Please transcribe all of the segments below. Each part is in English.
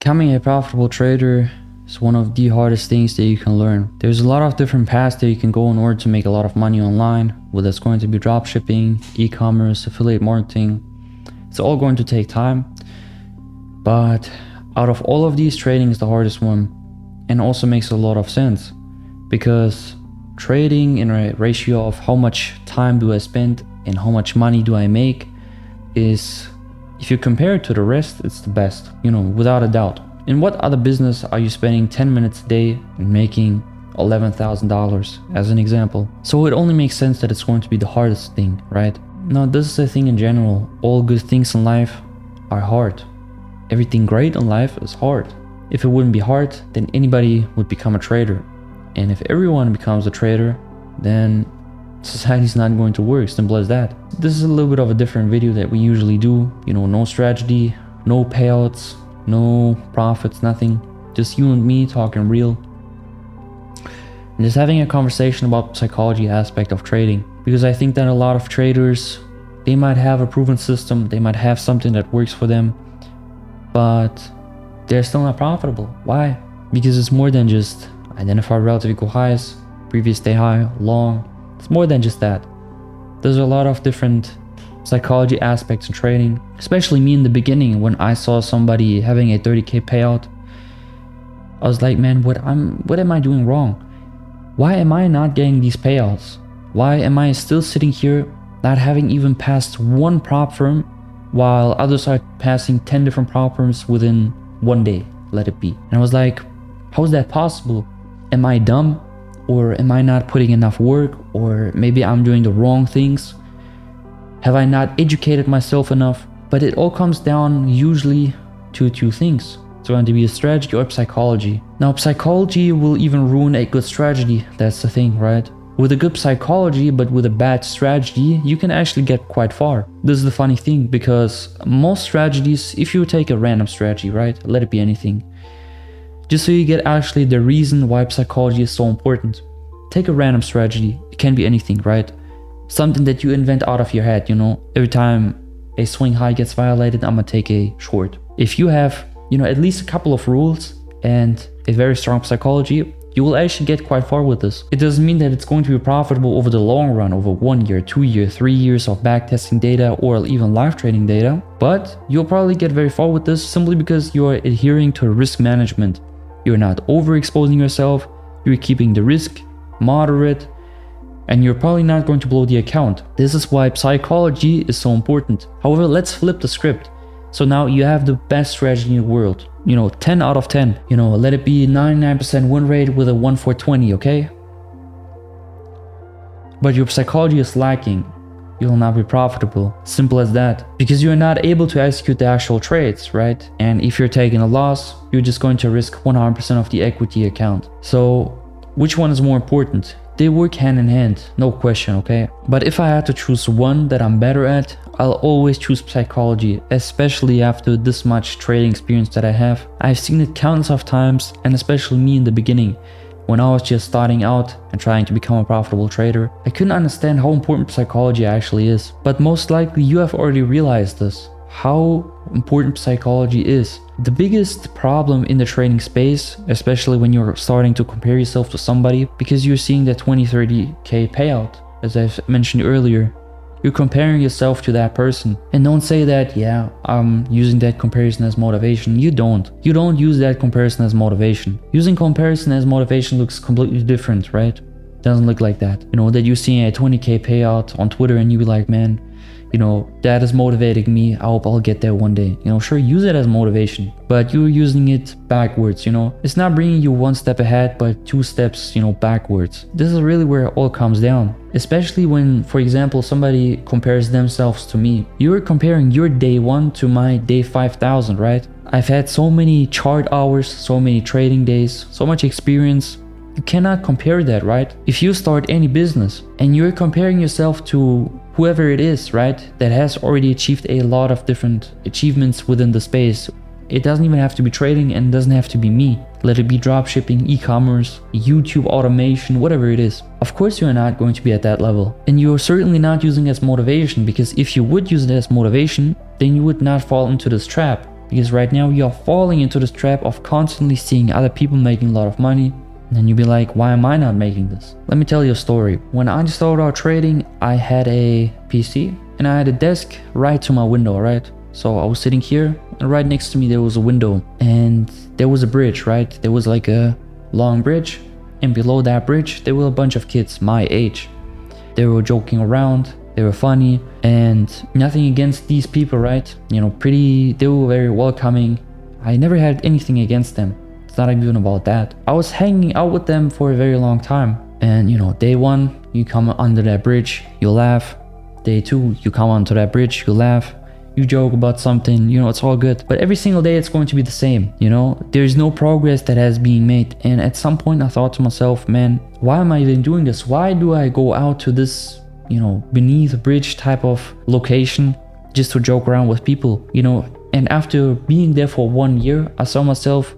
Becoming a profitable trader is one of the hardest things that you can learn. There's a lot of different paths that you can go in order to make a lot of money online, whether it's going to be dropshipping, e-commerce, affiliate marketing. It's all going to take time. But out of all of these, trading is the hardest one, and also makes a lot of sense because trading in a ratio of how much time do I spend and how much money do I make is, if you compare it to the rest, it's the best, without a doubt. In what other business are you spending 10 minutes a day and making $11,000 as an example? So it only makes sense that it's going to be the hardest thing, right? Now, this is a thing in general. All good things in life are hard. Everything great in life is hard. If it wouldn't be hard, then anybody would become a trader. And if everyone becomes a trader, then society's not going to work, simple as that. This is a little bit of a different video that we usually do, no strategy, no payouts, no profits, nothing. Just you and me talking real. And just having a conversation about the psychology aspect of trading. Because I think that a lot of traders, they might have a proven system, they might have something that works for them, but they're still not profitable. Why? Because it's more than just identify relative equal highs, previous day high, long. It's more than just that. There's a lot of different psychology aspects in trading, especially me in the beginning when I saw somebody having a 30K payout. I was like, man, what am I doing wrong? Why am I not getting these payouts? Why am I still sitting here not having even passed one prop firm while others are passing 10 different prop firms within one day, let it be. And I was like, how is that possible? Am I dumb? Or am I not putting enough work? Or maybe I'm doing the wrong things? Have I not educated myself enough? But it all comes down usually to two things. It's going to be a strategy or psychology. Now, psychology will even ruin a good strategy. That's the thing, right? With a good psychology, but with a bad strategy, you can actually get quite far. This is the funny thing, because most strategies, if you take a random strategy, right? Let it be anything. Just so you get actually the reason why psychology is so important. Take a random strategy. It can be anything, right? Something that you invent out of your head, Every time a swing high gets violated, I'm gonna take a short. If you have, at least a couple of rules and a very strong psychology, you will actually get quite far with this. It doesn't mean that it's going to be profitable over the long run, over 1 year, 2 years, 3 years of backtesting data or even live trading data, but you'll probably get very far with this simply because you're adhering to risk management. You're not overexposing yourself, you're keeping the risk moderate, and you're probably not going to blow the account. This is why psychology is so important. However, let's flip the script. So now you have the best strategy in the world. 10 out of 10. Let it be 99% win rate with a 1-4-20, okay? But your psychology is lacking. You'll not be profitable. Simple as that. Because you're not able to execute the actual trades, right? And if you're taking a loss, you're just going to risk 100% of the equity account. So which one is more important? They work hand in hand, no question, okay? But if I had to choose one that I'm better at, I'll always choose psychology, especially after this much trading experience that I have. I've seen it countless of times, and especially me in the beginning, when I was just starting out and trying to become a profitable trader. I couldn't understand how important psychology actually is. But most likely you have already realized this, how important psychology is. The biggest problem in the trading space, especially when you're starting to compare yourself to somebody, because you're seeing that 20-30K payout, as I've mentioned earlier, you're comparing yourself to that person. And don't say that, yeah, I'm using that comparison as motivation. You don't. You don't use that comparison as motivation. Using comparison as motivation looks completely different, right? Doesn't look like that. That you're seeing a 20K payout on Twitter and you be like, man, that is motivating me. I hope I'll get there one day. Sure, use it as motivation, but you're using it backwards, It's not bringing you one step ahead, but 2 steps, backwards. This is really where it all comes down. Especially when, for example, somebody compares themselves to me. You're comparing your day 1 to my day 5,000, right? I've had so many chart hours, so many trading days, so much experience. You cannot compare that, right? If you start any business and you're comparing yourself to whoever it is, right, that has already achieved a lot of different achievements within the space, it doesn't even have to be trading and it doesn't have to be me. Let it be dropshipping, e-commerce, YouTube automation, whatever it is. Of course you're not going to be at that level. And you're certainly not using it as motivation, because if you would use it as motivation, then you would not fall into this trap. Because right now you're falling into this trap of constantly seeing other people making a lot of money. And then you'll be like, why am I not making this? Let me tell you a story. When I just started out trading, I had a PC and I had a desk right to my window, right? So I was sitting here and right next to me there was a window and there was a bridge, right? There was like a long bridge, and below that bridge there were a bunch of kids my age. They were joking around, they were funny, and nothing against these people, right? You know, they were very welcoming. I never had anything against them. It's not even about that. I was hanging out with them for a very long time. And you know, day one, you come under that bridge, you laugh. Day two, you come onto that bridge, you laugh. You joke about something, you know, it's all good. But every single day it's going to be the same, you know? There's no progress that has been made. And at some point I thought to myself, man, why am I even doing this? Why do I go out to this, you know, beneath a bridge type of location just to joke around with people, you know? And after being there for 1 year, I saw myself,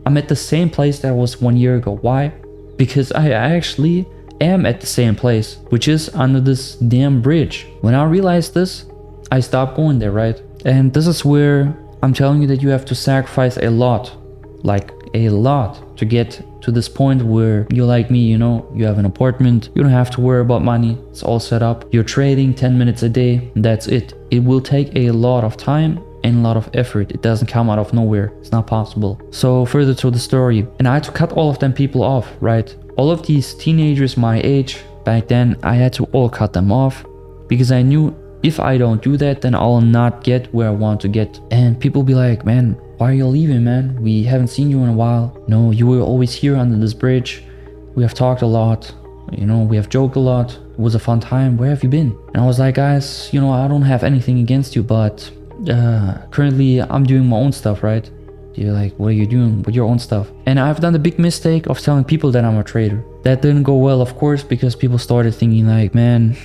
I'm at the same place that I was 1 year ago. Why? Because I actually am at the same place, which is under this damn bridge. When I realized this, I stopped going there, right? And this is where I'm telling you that you have to sacrifice a lot, like a lot, to get to this point where you're like me, you know, you have an apartment, you don't have to worry about money, it's all set up, you're trading 10 minutes a day, that's it. It will take a lot of time and a lot of effort. It doesn't come out of nowhere, it's not possible. So further to the story, and I had to cut all of them people off, right? All of these teenagers my age back then, I had to all cut them off because I knew if I don't do that, then I'll not get where I want to get. And people be like, man, why are you leaving, man? We haven't seen you in a while. No, you were always here under this bridge. We have talked a lot, you know, we have joked a lot. It was a fun time. Where have you been? And I was like, guys, you know, I don't have anything against you, but currently I'm doing my own stuff, right? You're like, what are you doing with your own stuff? And I've done the big mistake of telling people that I'm a trader. That didn't go well, of course, because people started thinking like, man,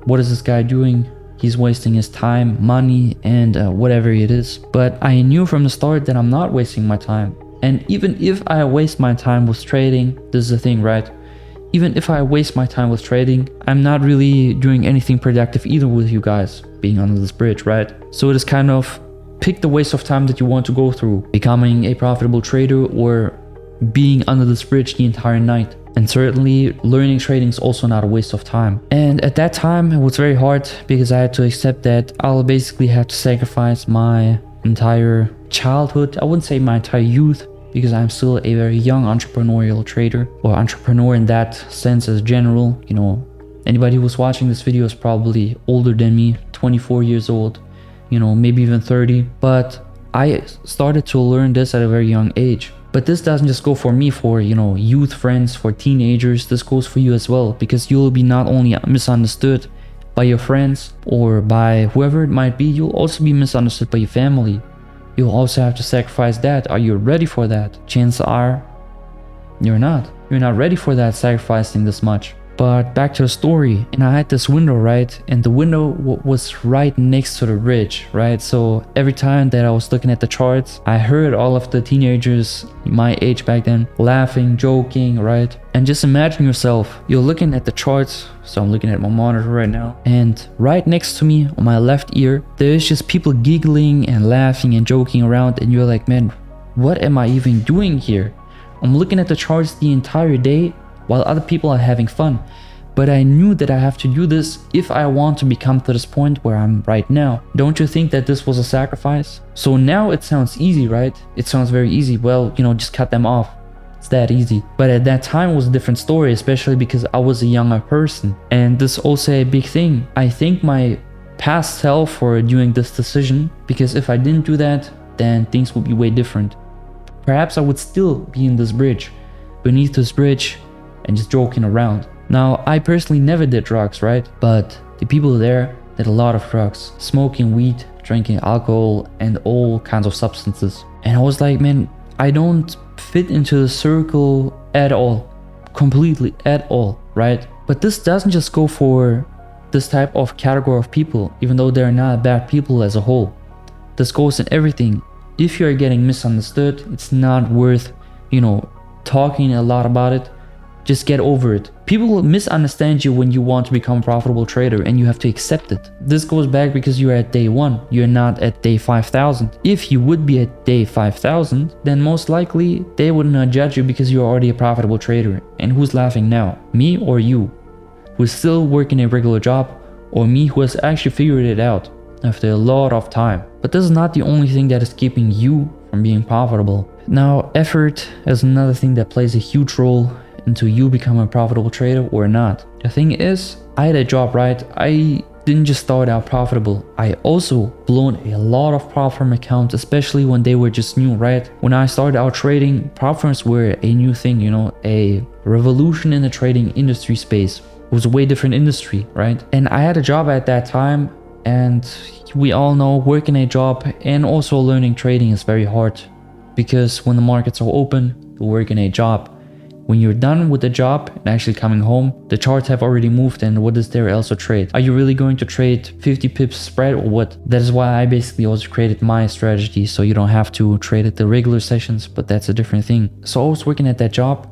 what is this guy doing? He's wasting his time, money, and whatever it is. But I knew from the start that I'm not wasting my time. And even if I waste my time with trading, this is the thing, right? Even if I waste my time with trading, I'm not really doing anything productive either with you guys being under this bridge, right? So it is kind of pick the waste of time that you want to go through, becoming a profitable trader or being under this bridge the entire night. And certainly learning trading is also not a waste of time. And at that time it was very hard because I had to accept that I'll basically have to sacrifice my entire childhood. I wouldn't say my entire youth, because I'm still a very young entrepreneurial trader, or entrepreneur in that sense as general. You know, anybody who's watching this video is probably older than me, 24 years old, you know, maybe even 30. But I started to learn this at a very young age. But this doesn't just go for me, for, you know, youth friends, for teenagers. This goes for you as well, because you'll be not only misunderstood by your friends or by whoever it might be, you'll also be misunderstood by your family. You'll also have to sacrifice that. Are you ready for that? Chances are you're not. You're not ready for that, sacrificing this much. But back to the story, and I had this window, right? And the window was right next to the bridge, right? So every time that I was looking at the charts, I heard all of the teenagers my age back then laughing, joking, right? And just imagine yourself, you're looking at the charts. So I'm looking at my monitor right now, and right next to me on my left ear, there's just people giggling and laughing and joking around, and you're like, man, what am I even doing here? I'm looking at the charts the entire day while other people are having fun. But I knew that I have to do this if I want to become to this point where I'm right now. Don't you think that this was a sacrifice? So now it sounds easy, right? It sounds very easy. Well, you know, just cut them off. It's that easy. But at that time it was a different story, especially because I was a younger person. And this is also a big thing. I thank my past self for doing this decision, because if I didn't do that, then things would be way different. Perhaps I would still be in this bridge, beneath this bridge, and just joking around. Now, I personally never did drugs, right? But the people there did a lot of drugs, smoking weed, drinking alcohol, and all kinds of substances. And I was like, man, I don't fit into the circle at all, completely at all, right? But this doesn't just go for this type of category of people, even though they're not bad people as a whole. This goes in everything. If you're getting misunderstood, it's not worth, you know, talking a lot about it. Just get over it. People misunderstand you when you want to become a profitable trader, and you have to accept it. This goes back because you're at day 1. You're not at day 5,000. If you would be at day 5,000, then most likely they would not judge you because you're already a profitable trader. And who's laughing now? Me or you, who's still working a regular job, or me who has actually figured it out after a lot of time? But this is not the only thing that is keeping you from being profitable. Now, effort is another thing that plays a huge role into you becoming a profitable trader or not. The thing is, I had a job, right? I didn't just start out profitable. I also blown a lot of prop firm accounts, especially when they were just new, right? When I started out trading, prop firms were a new thing, you know, a revolution in the trading industry space. It was a way different industry, right? And I had a job at that time, and we all know working a job and also learning trading is very hard, because when the markets are open, you work in a job. When you're done with the job and actually coming home, the charts have already moved, and what is there else to trade? Are you really going to trade 50 pips spread or what? That is why I basically also created my strategy, so you don't have to trade at the regular sessions, but that's a different thing. So I was working at that job,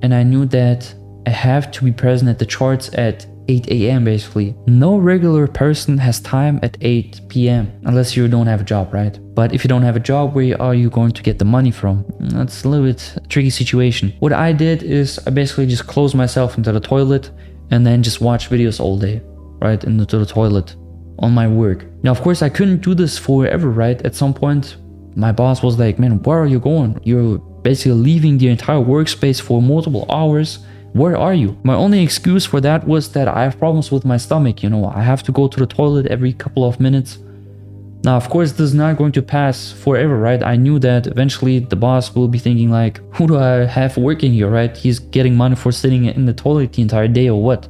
and I knew that I have to be present at the charts at 8 a.m. basically. No regular person has time at 8 p.m. unless you don't have a job, right? But if you don't have a job, where are you going to get the money from? That's a little bit a tricky situation. What I did is I basically just closed myself into the toilet and then just watch videos all day, right? Into the toilet on my work. Now, of course, I couldn't do this forever, right? At some point, my boss was like, man, where are you going? You're basically leaving the entire workspace for multiple hours. Where are you? My only excuse for that was that I have problems with my stomach, you know, I have to go to the toilet every couple of minutes. Now, of course, this is not going to pass forever, right? I knew that eventually the boss will be thinking like, who do I have working here, right? He's getting money for sitting in the toilet the entire day or what?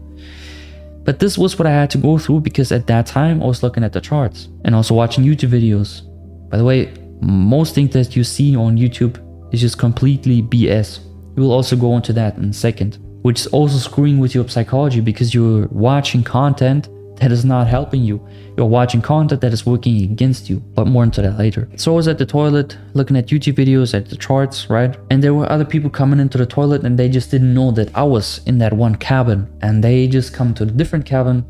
But this was what I had to go through, because at that time I was looking at the charts and also watching YouTube videos. By the way, most things that you see on YouTube is just completely BS. We will also go into that in a second, which is also screwing with your psychology, because you're watching content that is not helping you. You're watching content that is working against you, but more into that later. So I was at the toilet looking at YouTube videos, at the charts, right? And there were other people coming into the toilet, and they just didn't know that I was in that one cabin, and they just come to a different cabin.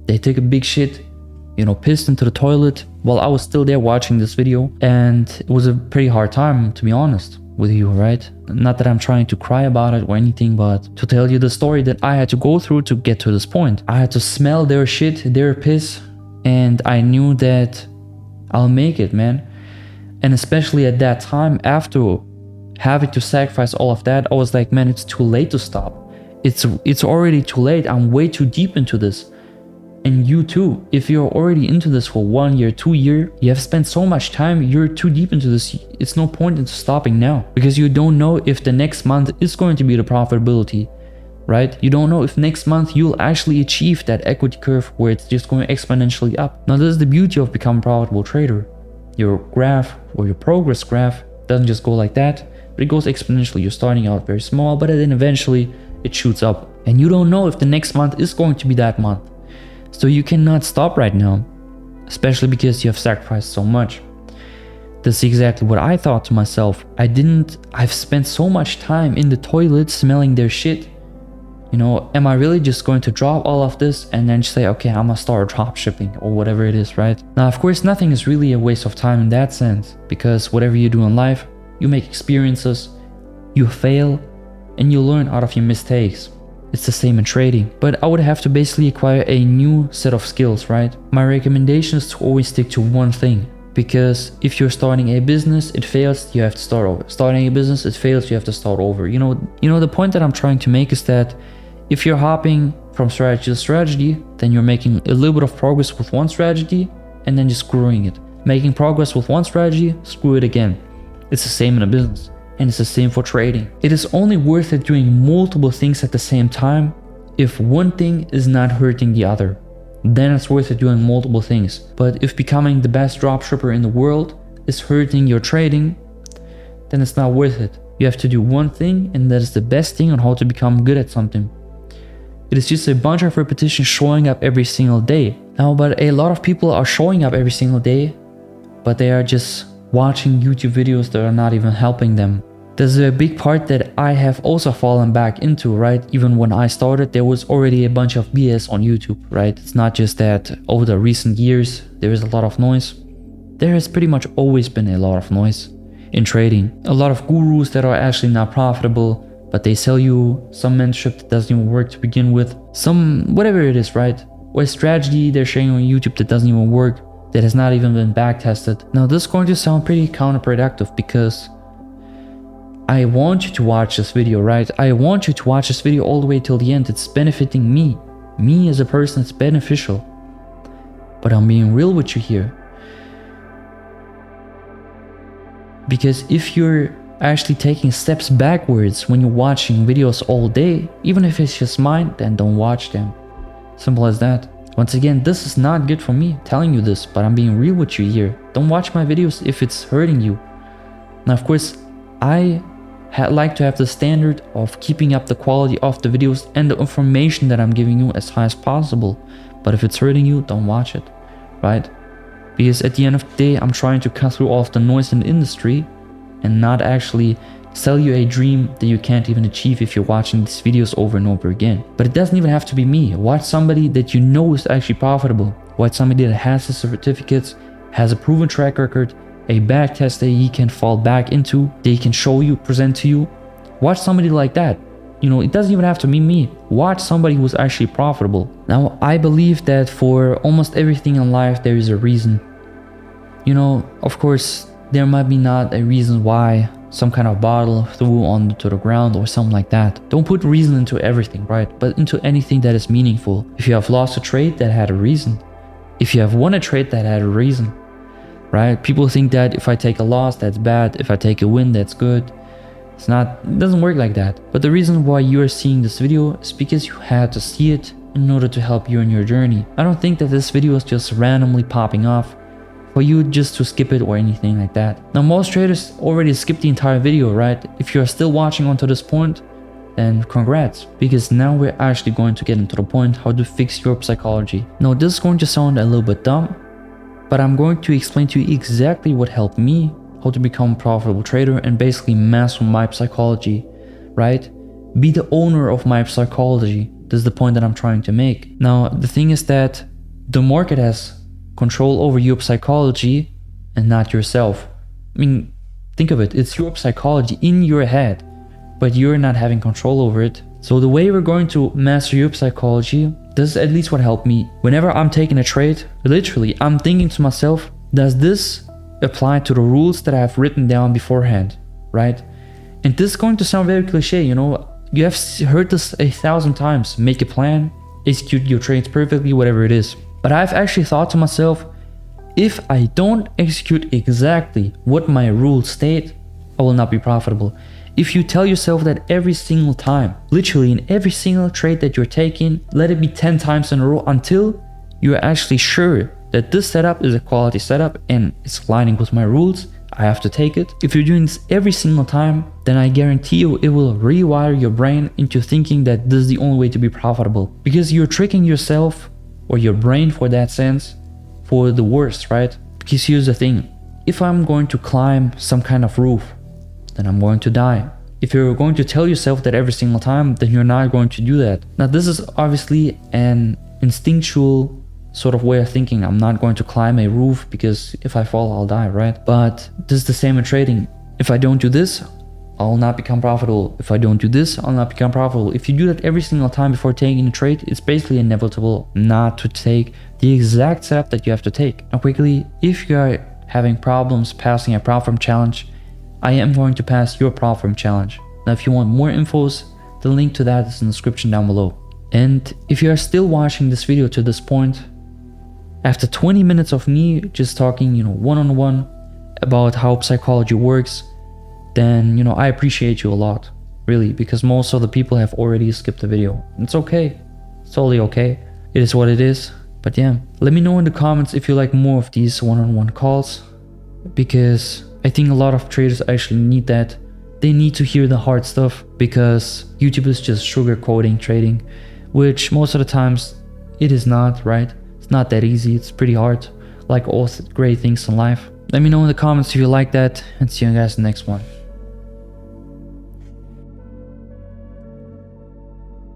They take a big shit, you know, pissed into the toilet while I was still there watching this video. And it was a pretty hard time, to be honest with you, right? Not that I'm trying to cry about it or anything, but to tell you the story that I had to go through to get to this point. I had to smell their shit, their piss, and I knew that I'll make it, man. And especially at that time, after having to sacrifice all of that, I was like, man, it's too late to stop. It's already too late. I'm way too deep into this. And you too, if you're already into this for 1 year, 2 years, you have spent so much time, you're too deep into this. It's no point in stopping now, because you don't know if the next month is going to be the profitability, right? You don't know if next month you'll actually achieve that equity curve where it's just going exponentially up. Now, this is the beauty of becoming a profitable trader. Your graph or your progress graph doesn't just go like that, but it goes exponentially. You're starting out very small, but then eventually it shoots up, and you don't know if the next month is going to be that month. So you cannot stop right now, especially because you have sacrificed so much. This is exactly what I thought to myself. I've spent so much time in the toilet smelling their shit. You know, am I really just going to drop all of this and then say, okay, I'm gonna start drop shipping or whatever it is, right? Now, of course, nothing is really a waste of time in that sense, because whatever you do in life, you make experiences, you fail, and you learn out of your mistakes. It's the same in trading, but I would have to basically acquire a new set of skills, right? My recommendation is to always stick to one thing, because if you're starting a business, it fails, you have to start over. Starting a business, it fails, you have to start over. You know, the point that I'm trying to make is that if you're hopping from strategy to strategy, then you're making a little bit of progress with one strategy and then just screwing it. Making progress with one strategy, screw it again. It's the same in a business. And it's the same for trading. It is only worth it doing multiple things at the same time if one thing is not hurting the other. Then it's worth it doing multiple things. But if becoming the best dropshipper in the world is hurting your trading, then it's not worth it. You have to do one thing, and that is the best thing on how to become good at something. It is just a bunch of repetitions showing up every single day. Now, but a lot of people are showing up every single day, but they are just watching YouTube videos that are not even helping them. There's a big part that I have also fallen back into, right? Even when I started, there was already a bunch of BS on YouTube, right? It's not just that over the recent years, there is a lot of noise. There has pretty much always been a lot of noise in trading. A lot of gurus that are actually not profitable, but they sell you some mentorship that doesn't even work to begin with. Some, whatever it is, right? Or a strategy they're sharing on YouTube that doesn't even work, that has not even been back tested. Now this is going to sound pretty counterproductive because I want you to watch this video, right? I want you to watch this video all the way till the end. It's benefiting me. Me as a person, it's beneficial. But I'm being real with you here. Because if you're actually taking steps backwards when you're watching videos all day, even if it's just mine, then don't watch them. Simple as that. Once again, this is not good for me telling you this, but I'm being real with you here. Don't watch my videos if it's hurting you. Now, of course, I like to have the standard of keeping up the quality of the videos and the information that I'm giving you as high as possible. But if it's hurting you, don't watch it, right? Because at the end of the day, I'm trying to cut through all of the noise in the industry and not actually sell you a dream that you can't even achieve if you're watching these videos over and over again. But it doesn't even have to be me. Watch somebody that you know is actually profitable. Watch somebody that has the certificates, has a proven track record, a back test that he can fall back into, they can show you, present to you. Watch somebody like that. You know, it doesn't even have to be me. Watch somebody who's actually profitable. Now, I believe that for almost everything in life, there is a reason. You know, of course, there might be not a reason why some kind of bottle threw onto the ground or something like that. Don't put reason into everything, right? But into anything that is meaningful. If you have lost a trade, that had a reason. If you have won a trade, that had a reason. Right? People think that if I take a loss, that's bad. If I take a win, that's good. It's not, it doesn't work like that. But the reason why you are seeing this video is because you had to see it in order to help you in your journey. I don't think that this video is just randomly popping off for you just to skip it or anything like that. Now, most traders already skipped the entire video, right? If you're still watching onto this point, then congrats, because now we're actually going to get into the point how to fix your psychology. Now, this is going to sound a little bit dumb, but I'm going to explain to you exactly what helped me, how to become a profitable trader and basically master my psychology, right? Be the owner of my psychology. This is the point that I'm trying to make. Now, the thing is that the market has control over your psychology and not yourself. I mean, think of it. It's your psychology in your head, but you're not having control over it. So the way we're going to master your psychology, this is at least what helped me. Whenever I'm taking a trade, literally, I'm thinking to myself, does this apply to the rules that I have written down beforehand, right? And this is going to sound very cliche, you know, you have heard this 1,000 times. Make a plan, execute your trades perfectly, whatever it is. But I've actually thought to myself, if I don't execute exactly what my rules state, I will not be profitable. If you tell yourself that every single time, literally in every single trade that you're taking, let it be 10 times in a row until you're actually sure that this setup is a quality setup and it's aligning with my rules, I have to take it. If you're doing this every single time, then I guarantee you it will rewire your brain into thinking that this is the only way to be profitable. Because you're tricking yourself, or your brain for that sense, for the worst, right? Because here's the thing. If I'm going to climb some kind of roof, then I'm going to die. If you're going to tell yourself that every single time, then you're not going to do that. Now, this is obviously an instinctual sort of way of thinking. I'm not going to climb a roof because if I fall, I'll die, right? But this is the same in trading. If I don't do this, I'll not become profitable. If I don't do this, I'll not become profitable. If you do that every single time before taking a trade, it's basically inevitable not to take the exact setup that you have to take. Now quickly, if you are having problems passing a profit challenge, I am going to pass your profit challenge. Now if you want more infos, the link to that is in the description down below. And if you are still watching this video to this point, after 20 minutes of me just talking, one-on-one about how psychology works, then, I appreciate you a lot, really, because most of the people have already skipped the video. It's okay. It's totally okay. It is what it is. But yeah, let me know in the comments if you like more of these one-on-one calls, because I think a lot of traders actually need that. They need to hear the hard stuff, because YouTube is just sugarcoating trading, which most of the times it is not, right? It's not that easy. It's pretty hard, like all great things in life. Let me know in the comments if you like that, and see you guys in the next one.